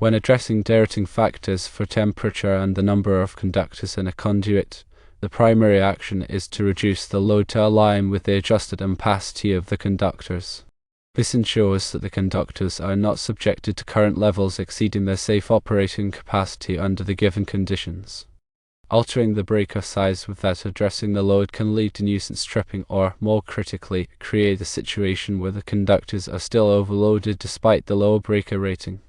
When addressing derating factors for temperature and the number of conductors in a conduit, the primary action is to reduce the load to align with the adjusted ampacity of the conductors. This ensures that the conductors are not subjected to current levels exceeding their safe operating capacity under the given conditions. Altering the breaker size without addressing the load can lead to nuisance tripping or, more critically, create a situation where the conductors are still overloaded despite the low breaker rating.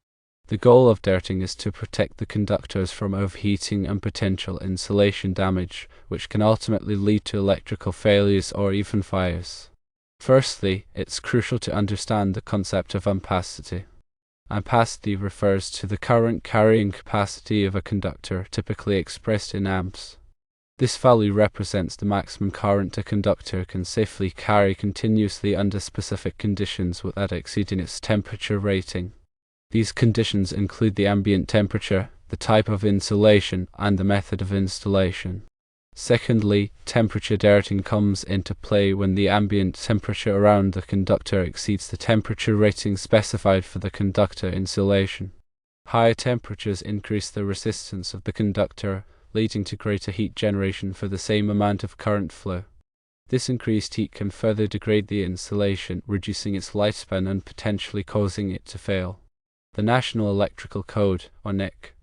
The goal of derating is to protect the conductors from overheating and potential insulation damage, which can ultimately lead to electrical failures or even fires. Firstly, it's crucial to understand the concept of ampacity. Ampacity refers to the current carrying capacity of a conductor, typically expressed in amps. This value represents the maximum current a conductor can safely carry continuously under specific conditions without exceeding its temperature rating. These conditions include the ambient temperature, the type of insulation, and the method of installation. Secondly, temperature derating comes into play when the ambient temperature around the conductor exceeds the temperature rating specified for the conductor insulation. Higher temperatures increase the resistance of the conductor, leading to greater heat generation for the same amount of current flow. This increased heat can further degrade the insulation, reducing its lifespan and potentially causing it to fail. The National Electrical Code, or NEC,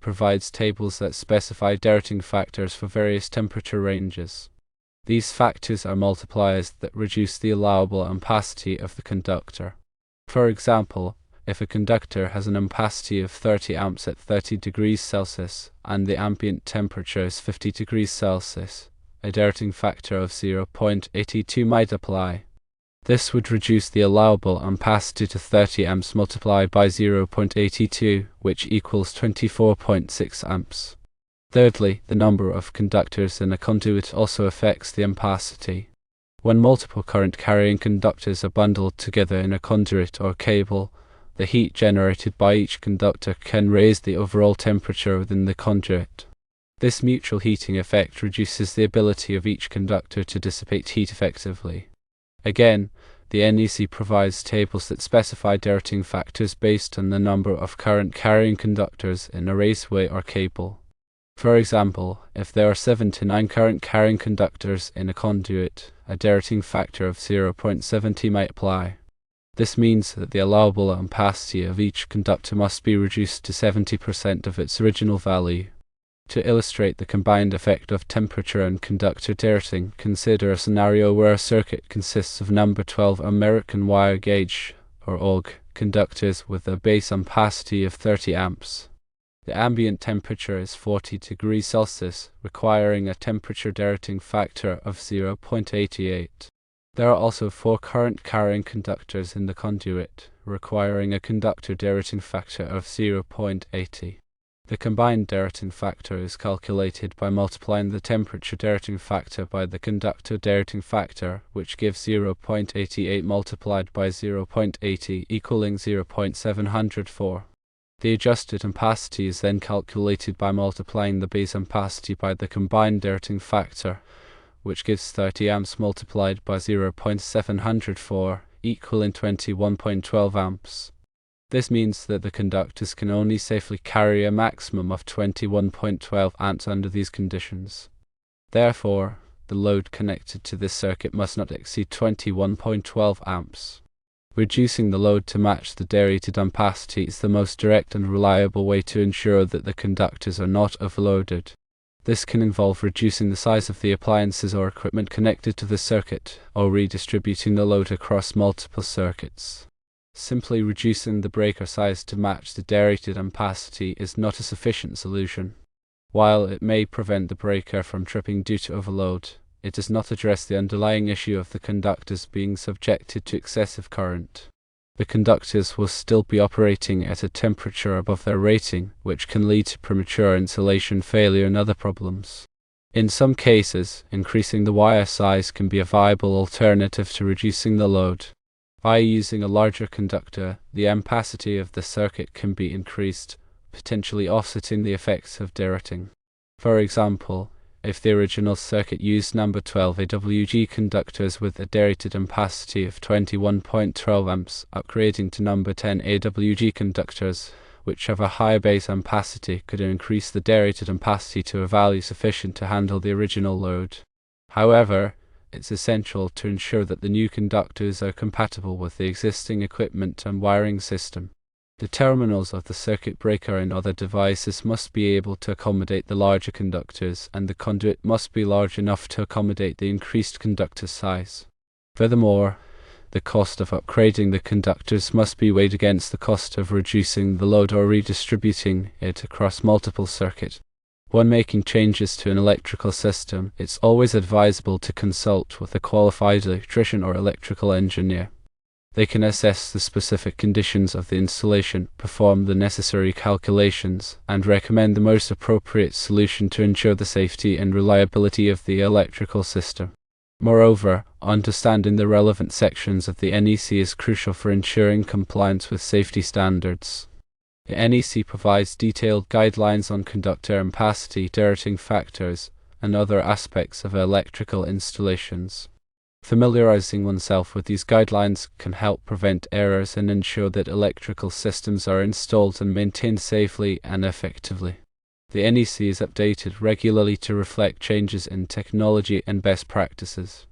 provides tables that specify derating factors for various temperature ranges. These factors are multipliers that reduce the allowable ampacity of the conductor. For example, if a conductor has an ampacity of 30 amps at 30 degrees Celsius and the ambient temperature is 50 degrees Celsius, a derating factor of 0.82 might apply. This would reduce the allowable ampacity to 30 amps multiplied by 0.82, which equals 24.6 amps. Thirdly, the number of conductors in a conduit also affects the ampacity. When multiple current-carrying conductors are bundled together in a conduit or cable, the heat generated by each conductor can raise the overall temperature within the conduit. This mutual heating effect reduces the ability of each conductor to dissipate heat effectively. Again, the NEC provides tables that specify derating factors based on the number of current-carrying conductors in a raceway or cable. For example, if there are 7 to 9 current-carrying conductors in a conduit, a derating factor of 0.70 might apply. This means that the allowable ampacity of each conductor must be reduced to 70% of its original value. To illustrate the combined effect of temperature and conductor derating, consider a scenario where a circuit consists of number 12 American wire gauge, or AUG, conductors with a base ampacity of 30 amps. The ambient temperature is 40 degrees Celsius, requiring a temperature derating factor of 0.88. There are also 4 current-carrying conductors in the conduit, requiring a conductor derating factor of 0.80. The combined derating factor is calculated by multiplying the temperature derating factor by the conductor derating factor, which gives 0.88 multiplied by 0.80 equaling 0.704. The adjusted ampacity is then calculated by multiplying the base ampacity by the combined derating factor, which gives 30 amps multiplied by 0.704 equaling 21.12 amps. This means that the conductors can only safely carry a maximum of 21.12 amps under these conditions. Therefore, the load connected to this circuit must not exceed 21.12 amps. Reducing the load to match the derated ampacity is the most direct and reliable way to ensure that the conductors are not overloaded. This can involve reducing the size of the appliances or equipment connected to the circuit, or redistributing the load across multiple circuits. Simply reducing the breaker size to match the derated ampacity is not a sufficient solution. While it may prevent the breaker from tripping due to overload, it does not address the underlying issue of the conductors being subjected to excessive current. The conductors will still be operating at a temperature above their rating, which can lead to premature insulation failure and other problems. In some cases, increasing the wire size can be a viable alternative to reducing the load. By using a larger conductor, the ampacity of the circuit can be increased, potentially offsetting the effects of derating. For example, if the original circuit used number 12 AWG conductors with a derated ampacity of 21.12 amps, upgrading to number 10 AWG conductors which have a high base ampacity, could increase the derated ampacity to a value sufficient to handle the original load. However, it's essential to ensure that the new conductors are compatible with the existing equipment and wiring system. The terminals of the circuit breaker and other devices must be able to accommodate the larger conductors, and the conduit must be large enough to accommodate the increased conductor size. Furthermore, the cost of upgrading the conductors must be weighed against the cost of reducing the load or redistributing it across multiple circuits. When making changes to an electrical system, it's always advisable to consult with a qualified electrician or electrical engineer. They can assess the specific conditions of the installation, perform the necessary calculations, and recommend the most appropriate solution to ensure the safety and reliability of the electrical system. Moreover, understanding the relevant sections of the NEC is crucial for ensuring compliance with safety standards. The NEC provides detailed guidelines on conductor ampacity, derating factors, and other aspects of electrical installations. Familiarizing oneself with these guidelines can help prevent errors and ensure that electrical systems are installed and maintained safely and effectively. The NEC is updated regularly to reflect changes in technology and best practices.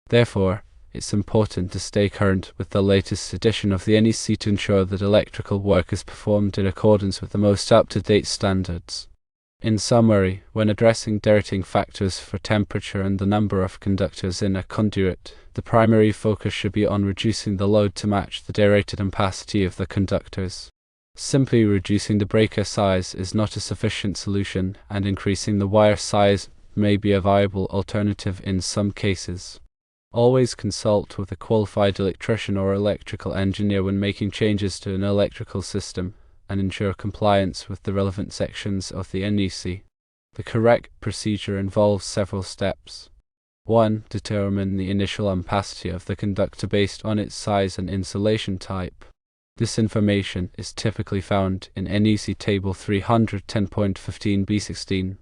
Therefore, it's important to stay current with the latest edition of the NEC to ensure that electrical work is performed in accordance with the most up-to-date standards. In summary, when addressing derating factors for temperature and the number of conductors in a conduit, the primary focus should be on reducing the load to match the derated ampacity of the conductors. Simply reducing the breaker size is not a sufficient solution, and increasing the wire size may be a viable alternative in some cases. Always consult with a qualified electrician or electrical engineer when making changes to an electrical system, and ensure compliance with the relevant sections of the NEC. The correct procedure involves several steps. 1. Determine the initial ampacity of the conductor based on its size and insulation type. This information is typically found in NEC Table 310.15b16.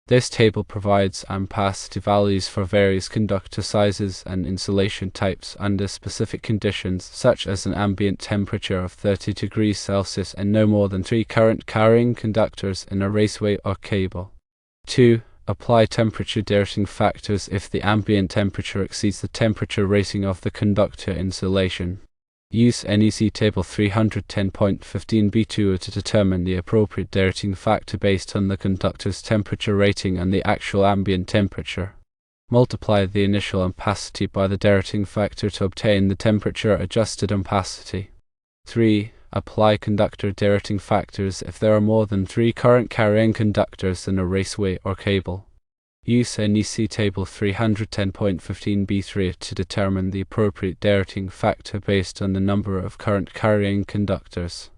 This table provides ampacity values for various conductor sizes and insulation types under specific conditions, such as an ambient temperature of 30 degrees Celsius and no more than 3 current carrying conductors in a raceway or cable. 2. Apply temperature derating factors if the ambient temperature exceeds the temperature rating of the conductor insulation. Use NEC Table 310.15b2 to determine the appropriate derating factor based on the conductor's temperature rating and the actual ambient temperature. Multiply the initial ampacity by the derating factor to obtain the temperature-adjusted ampacity. 3. Apply conductor derating factors if there are more than 3 current-carrying conductors in a raceway or cable. Use NEC Table 310.15b3 to determine the appropriate derating factor based on the number of current-carrying conductors.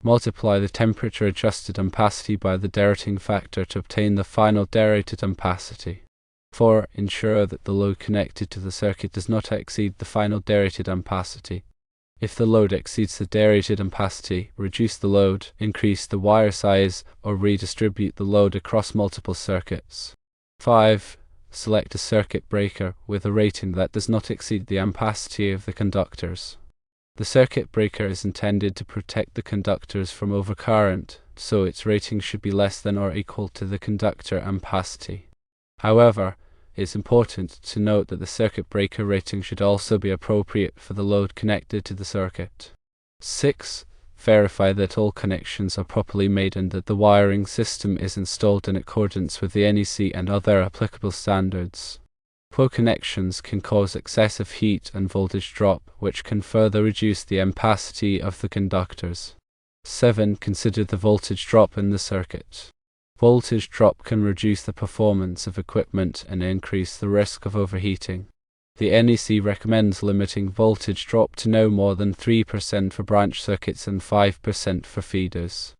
Multiply the temperature-adjusted ampacity by the derating factor to obtain the final derated ampacity. 4. Ensure that the load connected to the circuit does not exceed the final derated ampacity. If the load exceeds the derated ampacity, reduce the load, increase the wire size, or redistribute the load across multiple circuits. 5. Select a circuit breaker with a rating that does not exceed the ampacity of the conductors. The circuit breaker is intended to protect the conductors from overcurrent, so its rating should be less than or equal to the conductor ampacity. However, it is important to note that the circuit breaker rating should also be appropriate for the load connected to the circuit. 6. Verify that all connections are properly made and that the wiring system is installed in accordance with the NEC and other applicable standards. Poor connections can cause excessive heat and voltage drop, which can further reduce the ampacity of the conductors. 7. Consider the voltage drop in the circuit. Voltage drop can reduce the performance of equipment and increase the risk of overheating. The NEC recommends limiting voltage drop to no more than 3% for branch circuits and 5% for feeders.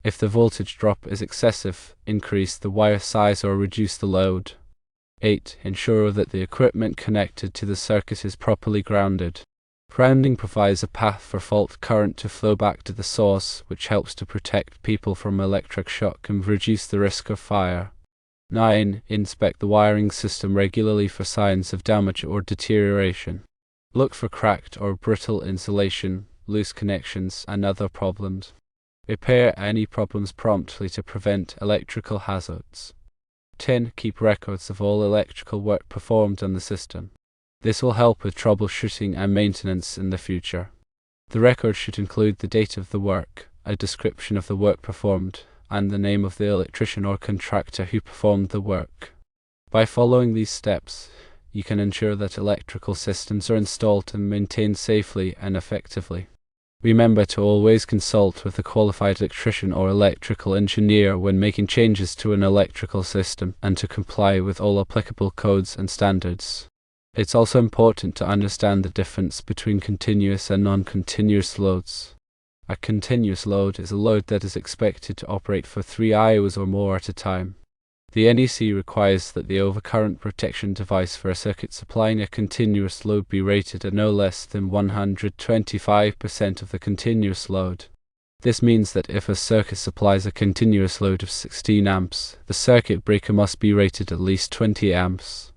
If the voltage drop is excessive, increase the wire size or reduce the load. 8. Ensure that the equipment connected to the circuit is properly grounded. Grounding provides a path for fault current to flow back to the source, which helps to protect people from electric shock and reduce the risk of fire. 9. Inspect the wiring system regularly for signs of damage or deterioration. Look for cracked or brittle insulation, loose connections, and other problems. Repair any problems promptly to prevent electrical hazards. 10. Keep records of all electrical work performed on the system. This will help with troubleshooting and maintenance in the future. The record should include the date of the work, a description of the work performed, and the name of the electrician or contractor who performed the work. By following these steps, you can ensure that electrical systems are installed and maintained safely and effectively. Remember to always consult with a qualified electrician or electrical engineer when making changes to an electrical system and to comply with all applicable codes and standards. It's also important to understand the difference between continuous and non-continuous loads. A continuous load is a load that is expected to operate for 3 hours or more at a time. The NEC requires that the overcurrent protection device for a circuit supplying a continuous load be rated at no less than 125% of the continuous load. This means that if a circuit supplies a continuous load of 16 amps, the circuit breaker must be rated at least 20 amps.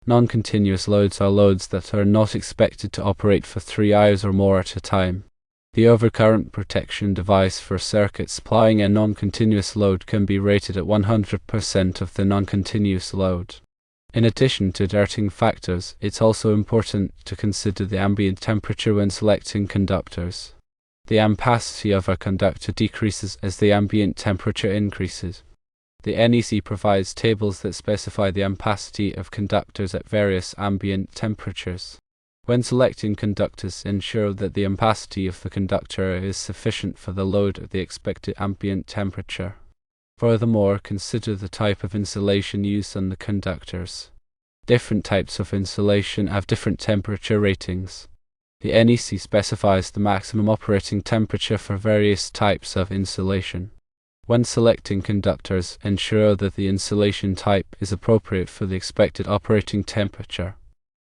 Non-continuous loads are loads that are not expected to operate for 3 hours or more at a time. The overcurrent protection device for a circuit supplying a non-continuous load can be rated at 100% of the non-continuous load. In addition to derating factors, it's also important to consider the ambient temperature when selecting conductors. The ampacity of a conductor decreases as the ambient temperature increases. The NEC provides tables that specify the ampacity of conductors at various ambient temperatures. When selecting conductors, ensure that the ampacity of the conductor is sufficient for the load at the expected ambient temperature. Furthermore, consider the type of insulation used on the conductors. Different types of insulation have different temperature ratings. The NEC specifies the maximum operating temperature for various types of insulation. When selecting conductors, ensure that the insulation type is appropriate for the expected operating temperature.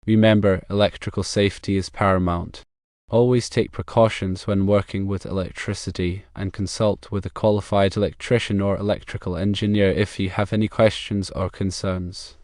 Remember, electrical safety is paramount. Always take precautions when working with electricity and consult with a qualified electrician or electrical engineer if you have any questions or concerns.